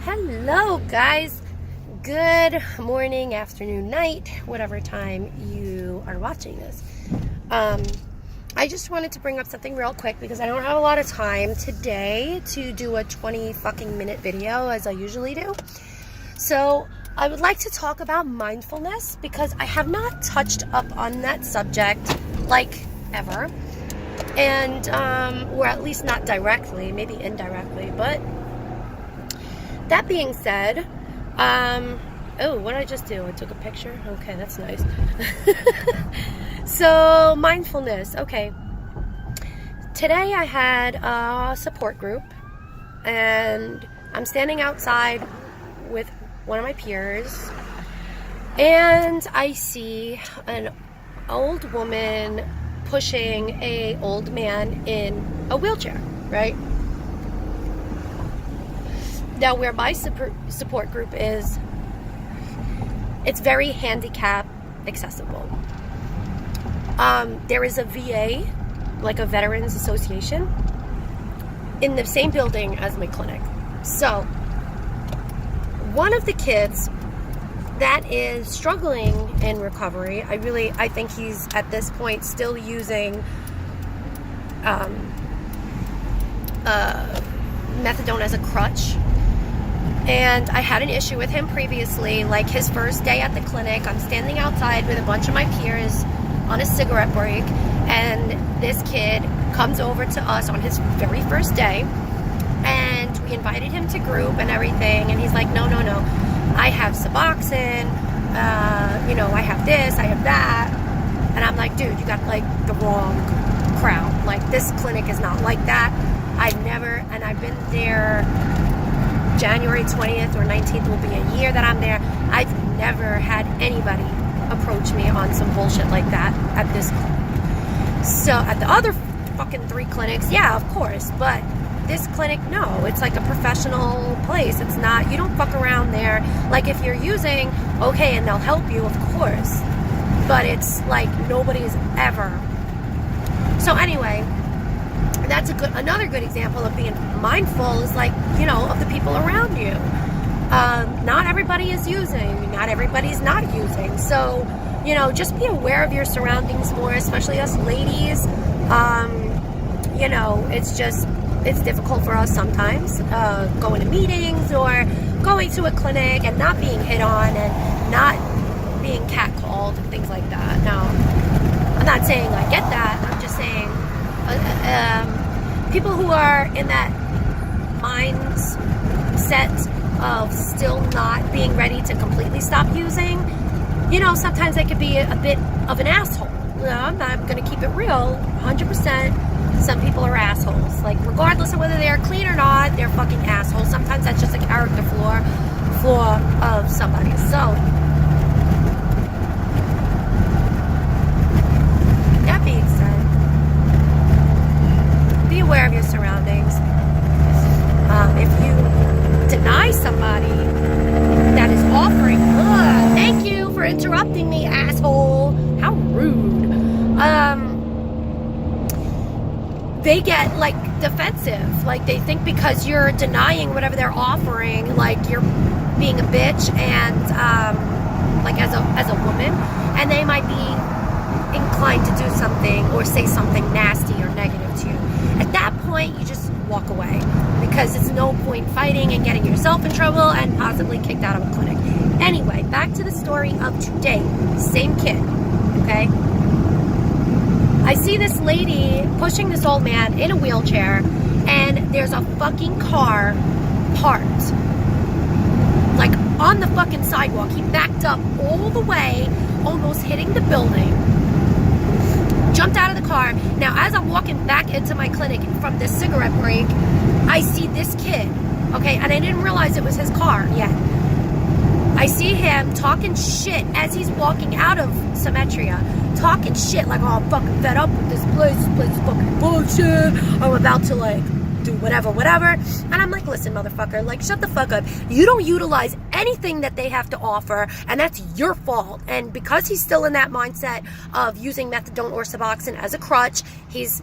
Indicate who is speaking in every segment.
Speaker 1: Hello guys, good morning, afternoon, night, whatever time you are watching this. I just wanted to bring up something real quick because I don't have a lot of time today to do a 20 fucking minute video as I usually do. So I would like to talk about mindfulness because I have not touched up on that subject like ever, and or at least not directly, maybe indirectly. But that being said, oh, what did I just do? I took a picture. Okay, that's nice. So mindfulness. Okay, today I had a support group and I'm standing outside with one of my peers and I see an old woman pushing a old man in a wheelchair, right? Now, where my support group is, it's very handicap accessible. There is a VA, like a Veterans Association, in the same building as my clinic. So, one of the kids that is struggling in recovery, I think he's at this point still using methadone as a crutch. And I had an issue with him previously, like his first day at the clinic. I'm standing outside with a bunch of my peers on a cigarette break, and this kid comes over to us on his very first day, and we invited him to group and everything, and he's like, no, I have Suboxone, I have this, I have that. And I'm like, dude, you got like the wrong crowd. Like, this clinic is not like that. I've been there. January 20th or 19th will be a year that I'm there. I've never had anybody approach me on some bullshit like that at this clinic. So at the other fucking 3 clinics, yeah, of course, but this clinic, no, it's like a professional place. It's not, you don't fuck around there. Like, if you're using, okay, and they'll help you, of course, but it's like nobody's ever. So anyway, that's another good example of being mindful is like, of the people around you. Not everybody is using, not everybody's not using. So, just be aware of your surroundings more, especially us ladies. It's difficult for us sometimes, going to meetings or going to a clinic and not being hit on and not being catcalled and things like that. Now, I'm not saying I get that. I'm just saying, people who are in that mindset of still not being ready to completely stop using, sometimes they could be a bit of an asshole. I'm going to keep it real, 100%. Some people are assholes. Like, regardless of whether they're clean or not, they're fucking assholes. Sometimes that's just a character flaw of somebody. So, that being said, be aware of your surroundings. If you deny somebody that is offering, thank you for interrupting me, asshole. How rude. They get like defensive. Like, they think because you're denying whatever they're offering, like you're being a bitch and like as a woman, and they might be inclined to do something or say something nasty or negative to you. At that point, you just walk away, because it's no point fighting and getting yourself in trouble and possibly kicked out of a clinic. Anyway, back to the story of today. Same kid, okay? I see this lady pushing this old man in a wheelchair, and there's a fucking car parked, like on the fucking sidewalk. He backed up all the way, almost hitting the building. Jumped out of the car. Now, as I'm walking back into my clinic from this cigarette break, I see this kid, okay, and I didn't realize it was his car yet. I see him talking shit as he's walking out of Symmetria, talking shit like, oh, I'm fucking fed up with this place is fucking bullshit, I'm about to like do whatever, and I'm like, listen, motherfucker, like, shut the fuck up. You don't utilize anything that they have to offer, and that's your fault. And because he's still in that mindset of using methadone or Suboxone as a crutch, he's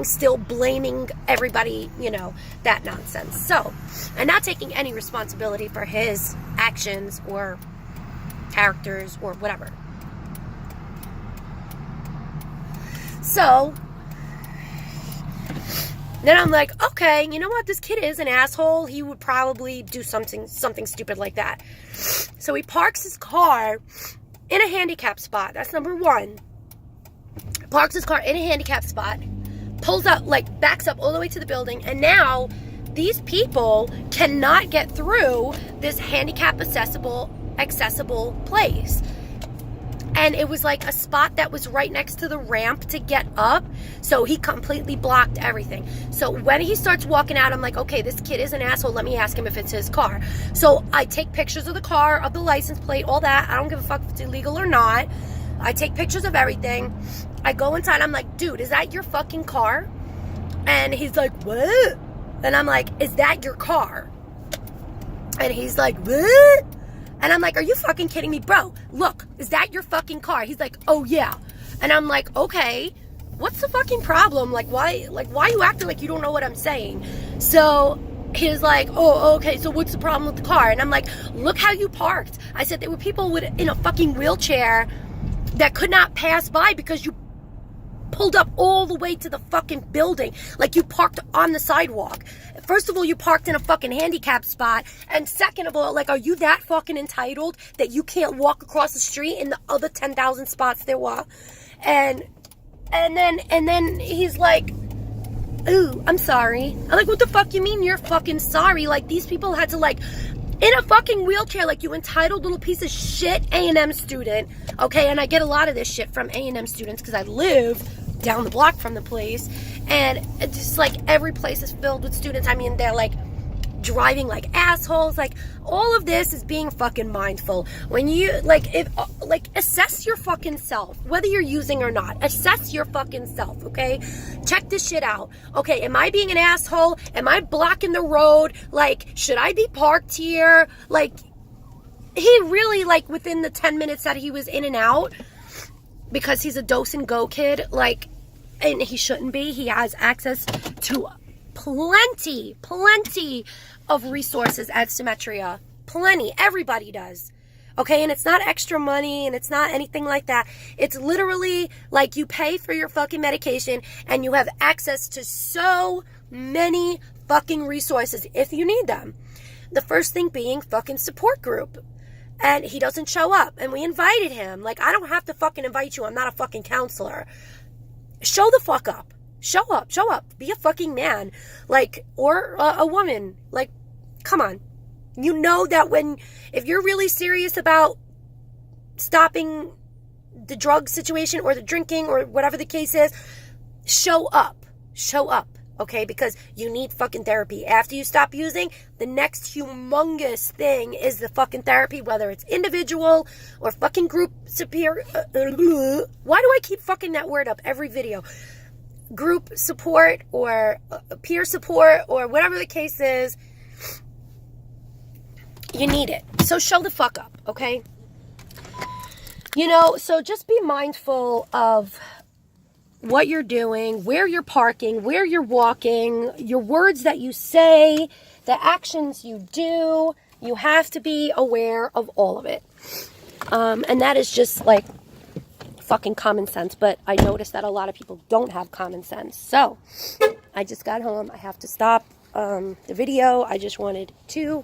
Speaker 1: still blaming everybody, you know, that nonsense. So, and not taking any responsibility for his actions or characters or whatever. So, then I'm like, okay, you know what? This kid is an asshole. He would probably do something stupid like that. So he parks his car in a handicap spot. That's number one. Parks his car in a handicap spot, pulls up, like backs up all the way to the building, and now these people cannot get through this handicap accessible place. And it was like a spot that was right next to the ramp to get up, so he completely blocked everything. So when he starts walking out, I'm like, okay, this kid is an asshole. Let me ask him if it's his car. So I take pictures of the car, of the license plate, all that. I don't give a fuck if it's illegal or not. I take pictures of everything. I go inside. I'm like, dude, is that your fucking car? And he's like, what? And I'm like, is that your car? And he's like, what? And I'm like, are you fucking kidding me? Bro, look, is that your fucking car? He's like, oh yeah. And I'm like, okay, what's the fucking problem? Why are you acting like you don't know what I'm saying? So he's like, oh, okay, so what's the problem with the car? And I'm like, look how you parked. I said there were people in a fucking wheelchair that could not pass by because you pulled up all the way to the fucking building. Like, you parked on the sidewalk. First of all, you parked in a fucking handicap spot. And second of all, like, are you that fucking entitled that you can't walk across the street in the other 10,000 spots there were? And then he's like, ooh, I'm sorry. I'm like, what the fuck you mean you're fucking sorry? Like, these people had to, like, in a fucking wheelchair, like, you entitled little piece of shit A&M student. Okay, and I get a lot of this shit from A&M students because I live down the block from the place, and it's just like every place is filled with students. I mean, they're like driving like assholes. Like, all of this is being fucking mindful. When you assess your fucking self, whether you're using or not. Assess your fucking self, okay? Check this shit out. Okay, am I being an asshole? Am I blocking the road? Like, should I be parked here? Like, he really, like, within the 10 minutes that he was in and out, because he's a dose and go kid, like, and he shouldn't be. He has access to plenty of resources at Symmetria. Plenty. Everybody does. Okay, and it's not extra money, and it's not anything like that. It's literally like you pay for your fucking medication, and you have access to so many fucking resources if you need them. The first thing being fucking support group. And he doesn't show up. And we invited him. Like, I don't have to fucking invite you. I'm not a fucking counselor. Show the fuck up. Show up. Show up. Be a fucking man. Like, or a woman. Like, come on. You know that if you're really serious about stopping the drug situation or the drinking or whatever the case is, show up. Show up. Okay, because you need fucking therapy. After you stop using, the next humongous thing is the fucking therapy, whether it's individual or fucking group superior. Why do I keep fucking that word up every video? Group support or peer support or whatever the case is. You need it. So show the fuck up, okay? You know, so just be mindful of what you're doing, where you're parking, where you're walking, your words that you say, the actions you do. You have to be aware of all of it. And that is just like fucking common sense. But I noticed that a lot of people don't have common sense. So I just got home. I have to stop the video. I just wanted to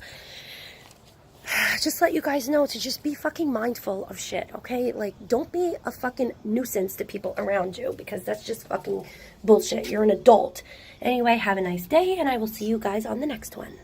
Speaker 1: just let you guys know to just be fucking mindful of shit, okay? Like, don't be a fucking nuisance to people around you, because that's just fucking bullshit. You're an adult. Anyway, have a nice day, and I will see you guys on the next one.